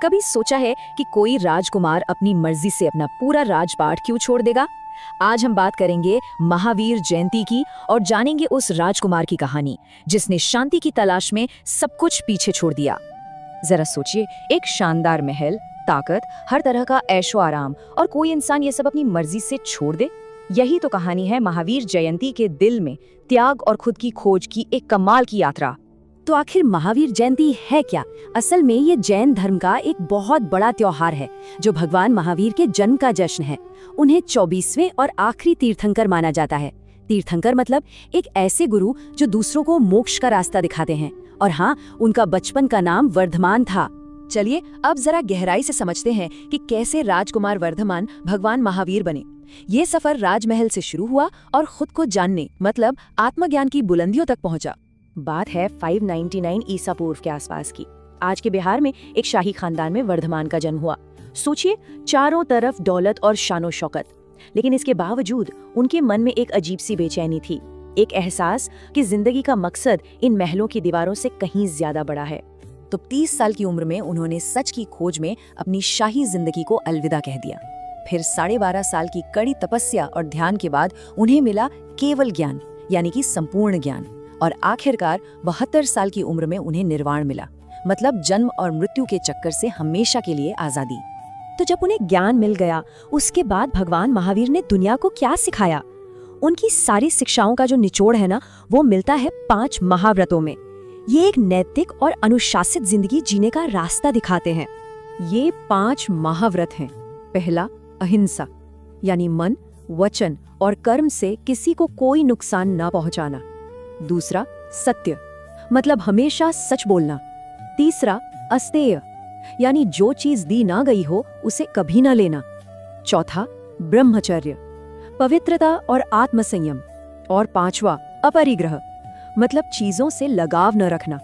कभी सोचा है कि कोई राजकुमार अपनी मर्जी से अपना पूरा राजपाट क्यों छोड़ देगा? आज हम बात करेंगे महावीर जयंती की और जानेंगे उस राजकुमार की कहानी जिसने शांति की तलाश में सब कुछ पीछे छोड़ दिया। जरा सोचिए, एक शानदार महल, ताकत, हर तरह का ऐशो आराम, और कोई इंसान ये सब अपनी मर्जी से छोड़ दे। यही तो कहानी है महावीर जयंती के दिल में त्याग और खुद की खोज की एक कमाल की यात्रा। तो आखिर महावीर जयंती है क्या? असल में ये जैन धर्म का एक बहुत बड़ा त्योहार है जो भगवान महावीर के जन्म का जश्न है। उन्हें 24वें और आखिरी तीर्थंकर माना जाता है। तीर्थंकर मतलब एक ऐसे गुरु जो दूसरों को मोक्ष का रास्ता दिखाते हैं। और हाँ, उनका बचपन का नाम वर्धमान था। चलिए अब जरा गहराई से समझते हैं कि कैसे राजकुमार वर्धमान भगवान महावीर बने। ये सफर राजमहल से शुरू हुआ और खुद को जानने मतलब आत्मज्ञान की बुलंदियों तक पहुंचा। बात है 599 ईसा पूर्व के आसपास की। आज के बिहार में एक शाही खानदान में वर्धमान का जन्म हुआ। सोचिए, चारों तरफ दौलत और शानो शौकत, लेकिन इसके बावजूद उनके मन में एक अजीब सी बेचैनी थी, एक एहसास कि जिंदगी का मकसद इन महलों की दीवारों से कहीं ज्यादा बड़ा है। तो 30 साल की उम्र में उन्होंने सच की खोज में अपनी शाही जिंदगी को अलविदा कह दिया। फिर 12.5 साल की कड़ी तपस्या और ध्यान के बाद उन्हें मिला केवल ज्ञान, यानी कि संपूर्ण ज्ञान। और आखिरकार 72 साल की उम्र में उन्हें निर्वाण मिला, मतलब जन्म और मृत्यु के चक्कर से हमेशा के लिए आजादी। तो जब उन्हें ज्ञान मिल गया, उसके बाद भगवान महावीर ने दुनिया को क्या सिखाया? उनकी सारी शिक्षाओं का जो निचोड़ है ना, वो मिलता है 5 महाव्रतों में। ये एक नैतिक और अनुशासित जिंदगी जीने का रास्ता दिखाते हैं। ये 5 महाव्रत हैं। पहला, अहिंसा, यानी मन, वचन और कर्म से किसी को कोई नुकसान न पहुंचाना। दूसरा, सत्य, मतलब हमेशा सच बोलना। तीसरा, अस्तेय, यानी जो चीज दी ना गई हो उसे कभी ना लेना। चौथा, ब्रह्मचर्य, पवित्रता और आत्मसंयम। और 5वां, अपरिग्रह, मतलब चीजों से लगाव न रखना।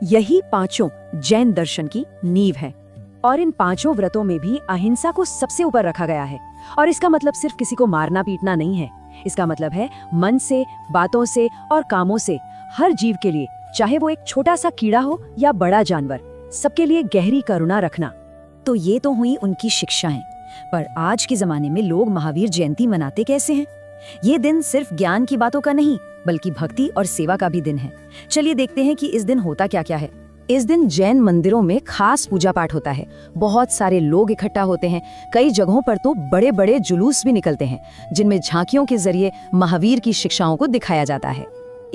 यही 5 जैन दर्शन की नींव है। और इन 5 व्रतों में भी अहिंसा को सबसे ऊपर रखा गया है। और इसका मतलब सिर्फ किसी को मारना पीटना नहीं है। इसका मतलब है मन से, बातों से और कामों से हर जीव के लिए, चाहे वो एक छोटा सा कीड़ा हो या बड़ा जानवर, सबके लिए गहरी करुणा रखना। तो ये तो हुई उनकी शिक्षाएं। पर आज के जमाने में लोग महावीर जयंती मनाते कैसे हैं? ये दिन सिर्फ ज्ञान की बातों का नहीं, बल्कि भक्ति और सेवा का भी दिन है। चलिए देखते हैं कि इस दिन होता क्या क्या है। इस दिन जैन मंदिरों में खास पूजा पाठ होता है। बहुत सारे लोग इकट्ठा होते हैं। कई जगहों पर तो बड़े बड़े जुलूस भी निकलते हैं, जिनमें झांकियों के जरिए महावीर की शिक्षाओं को दिखाया जाता है।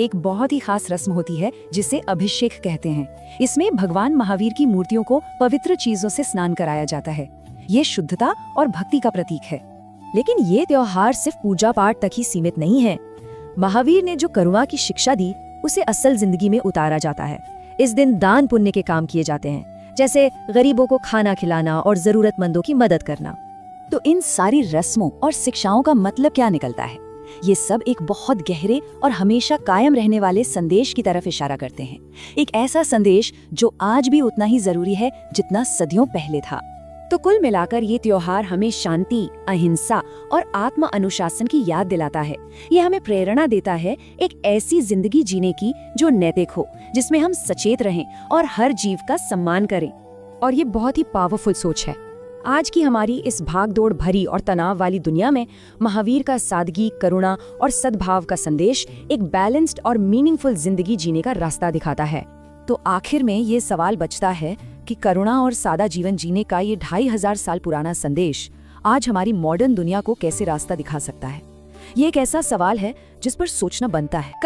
एक बहुत ही खास रस्म होती है जिसे अभिषेक कहते हैं। इसमें भगवान महावीर की मूर्तियों को पवित्र चीजों से स्नान कराया जाता है। ये शुद्धता और भक्ति का प्रतीक है। लेकिन ये त्योहार सिर्फ पूजा पाठ तक ही सीमित नहीं है। महावीर ने जो करुणा की शिक्षा दी, उसे असल जिंदगी में उतारा जाता है। इस दिन दान पुण्य के काम किए जाते हैं, जैसे गरीबों को खाना खिलाना और जरूरतमंदों की मदद करना। तो इन सारी रस्मों और शिक्षाओं का मतलब क्या निकलता है? ये सब एक बहुत गहरे और हमेशा कायम रहने वाले संदेश की तरफ इशारा करते हैं। एक ऐसा संदेश जो आज भी उतना ही जरूरी है जितना सदियों पहले था। तो कुल मिलाकर ये त्योहार हमें शांति, अहिंसा और आत्म अनुशासन की याद दिलाता है। ये हमें प्रेरणा देता है एक ऐसी जिंदगी जीने की जो नैतिक हो, जिसमें हम सचेत रहें और हर जीव का सम्मान करें। और ये बहुत ही पावरफुल सोच है। आज की हमारी इस भागदौड़ भरी और तनाव वाली दुनिया में महावीर का सादगी, करुणा और सद्भाव का संदेश एक बैलेंस्ड और मीनिंगफुल जिंदगी जीने का रास्ता दिखाता है। तो आखिर में ये सवाल बचता है कि करुणा और सादा जीवन जीने का ये 2500 साल पुराना संदेश आज हमारी मॉडर्न दुनिया को कैसे रास्ता दिखा सकता है? ये एक ऐसा सवाल है जिस पर सोचना बनता है।